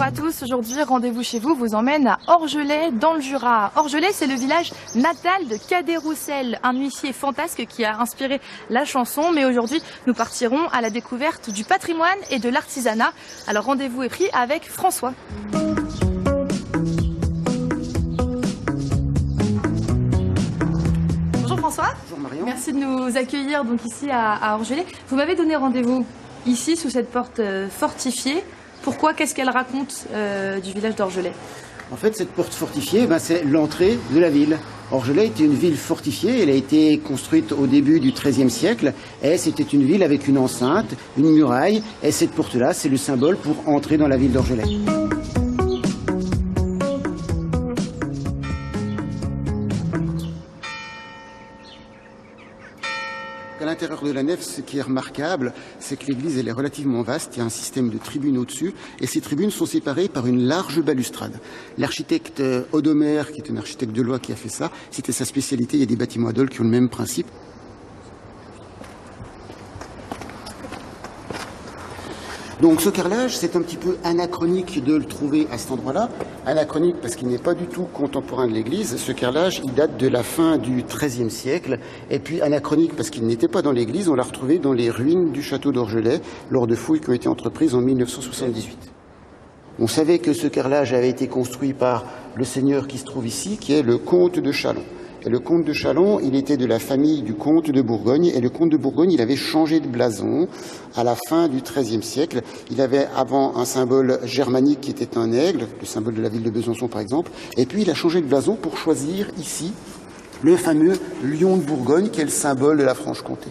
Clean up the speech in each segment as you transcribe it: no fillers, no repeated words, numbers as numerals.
Bonjour à tous, aujourd'hui Rendez-vous chez vous emmène à Orgelais dans le Jura. Orgelais, c'est le village natal de Cadet Roussel, un huissier fantasque qui a inspiré la chanson. Mais aujourd'hui, nous partirons à la découverte du patrimoine et de l'artisanat. Alors rendez-vous est pris avec François. Bonjour François. Bonjour Marion. Merci de nous accueillir donc ici à Orgelais. Vous m'avez donné rendez-vous ici sous cette porte fortifiée. Pourquoi? Qu'est-ce qu'elle raconte du village d'Orgelais? En fait, cette porte fortifiée, c'est l'entrée de la ville. Orgelais était une ville fortifiée. Elle a été construite au début du XIIIe siècle. Et c'était une ville avec une enceinte, une muraille. Et cette porte-là, c'est le symbole pour entrer dans la ville d'Orgelais. À l'intérieur de la nef, ce qui est remarquable, c'est que l'église elle est relativement vaste. Il y a un système de tribunes au-dessus, et ces tribunes sont séparées par une large balustrade. L'architecte Odomer, qui est un architecte de loi qui a fait ça, c'était sa spécialité. Il y a des bâtiments à Dole qui ont le même principe. Donc ce carrelage, c'est un petit peu anachronique de le trouver à cet endroit-là. Anachronique parce qu'il n'est pas du tout contemporain de l'église. Ce carrelage, il date de la fin du XIIIe siècle. Et puis anachronique parce qu'il n'était pas dans l'église. On l'a retrouvé dans les ruines du château d'Orgelais lors de fouilles qui ont été entreprises en 1978. On savait que ce carrelage avait été construit par le seigneur qui se trouve ici, qui est le comte de Châlons. Et le comte de Châlons, il était de la famille du comte de Bourgogne. Et le comte de Bourgogne, il avait changé de blason à la fin du XIIIe siècle. Il avait avant un symbole germanique qui était un aigle, le symbole de la ville de Besançon par exemple. Et puis il a changé de blason pour choisir ici le fameux lion de Bourgogne, qui est le symbole de la Franche-Comté.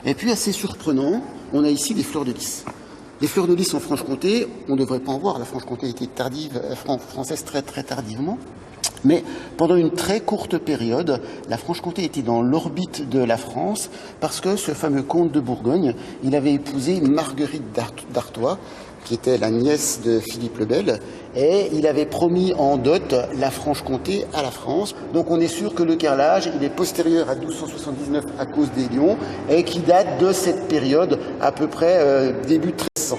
Et puis assez surprenant, on a ici des fleurs de lys. Les fleurs de lys en Franche-Comté, on ne devrait pas en voir. La Franche-Comté était française très tardivement. Mais pendant une très courte période, la Franche-Comté était dans l'orbite de la France parce que ce fameux comte de Bourgogne, il avait épousé Marguerite d'Artois, qui était la nièce de Philippe le Bel, et il avait promis en dot la Franche-Comté à la France. Donc on est sûr que le carrelage, il est postérieur à 1279 à cause des lions, et qui date de cette période, à peu près début 1300.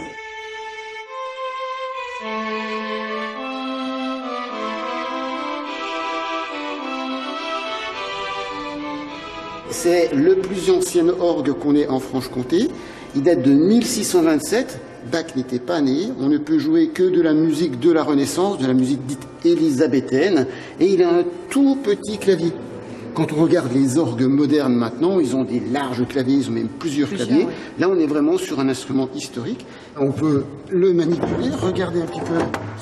C'est le plus ancien orgue qu'on ait en Franche-Comté. Il date de 1627. Bach n'était pas né. On ne peut jouer que de la musique de la Renaissance, de la musique dite élisabéthaine. Et il a un tout petit clavier. Quand on regarde les orgues modernes maintenant, ils ont des larges claviers, ils ont même plusieurs claviers. Oui. Là, on est vraiment sur un instrument historique. On peut le manipuler, regarder un petit peu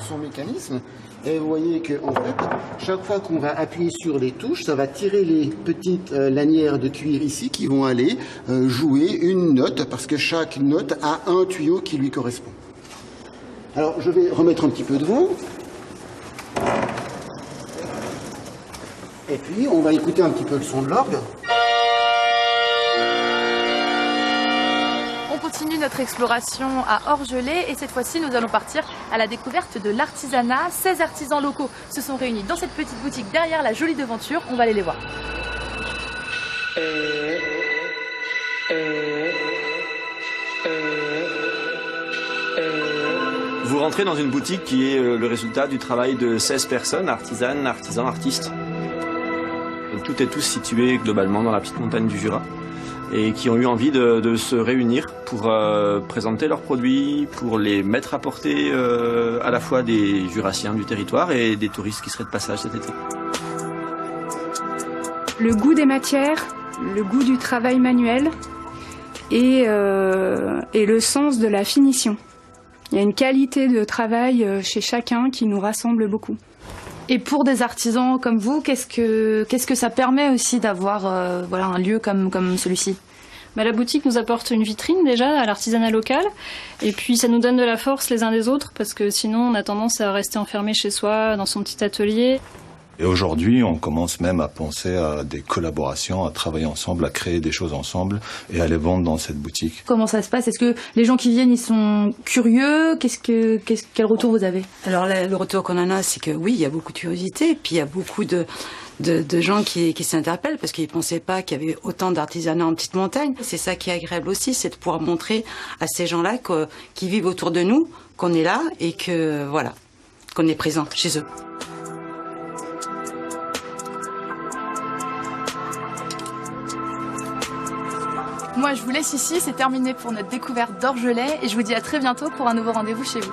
son mécanisme. Et vous voyez qu'en fait, chaque fois qu'on va appuyer sur les touches, ça va tirer les petites lanières de cuir ici qui vont aller jouer une note, parce que chaque note a un tuyau qui lui correspond. Alors, je vais remettre un petit peu de vent. Et puis, on va écouter un petit peu le son de l'orgue. On continue notre exploration à Orgelais et cette fois-ci, nous allons partir à la découverte de l'artisanat. 16 artisans locaux se sont réunis dans cette petite boutique derrière la jolie devanture. On va aller les voir. Vous rentrez dans une boutique qui est le résultat du travail de 16 personnes, artisanes, artisans, artistes. Toutes et tous situés globalement dans la petite montagne du Jura et qui ont eu envie de se réunir pour présenter leurs produits, pour les mettre à portée à la fois des Jurassiens du territoire et des touristes qui seraient de passage cet été. Le goût des matières, le goût du travail manuel et le sens de la finition. Il y a une qualité de travail chez chacun qui nous rassemble beaucoup. Et pour des artisans comme vous, qu'est-ce que ça permet aussi d'avoir un lieu comme celui-ci? La boutique nous apporte une vitrine déjà à l'artisanat local et puis ça nous donne de la force les uns des autres parce que sinon on a tendance à rester enfermé chez soi dans son petit atelier. Et aujourd'hui, on commence même à penser à des collaborations, à travailler ensemble, à créer des choses ensemble et à les vendre dans cette boutique. Comment ça se passe? Est-ce que les gens qui viennent, ils sont curieux? Quel retour vous avez? Alors le retour qu'on en a, c'est que oui, il y a beaucoup de curiosité, puis il y a beaucoup de de gens qui s'interpellent parce qu'ils ne pensaient pas qu'il y avait autant d'artisanat en petite montagne. C'est ça qui est agréable aussi, c'est de pouvoir montrer à ces gens-là qui vivent autour de nous qu'on est là et que voilà, qu'on est présent chez eux. Moi, je vous laisse ici, c'est terminé pour notre découverte d'Orgelet et je vous dis à très bientôt pour un nouveau rendez-vous chez vous.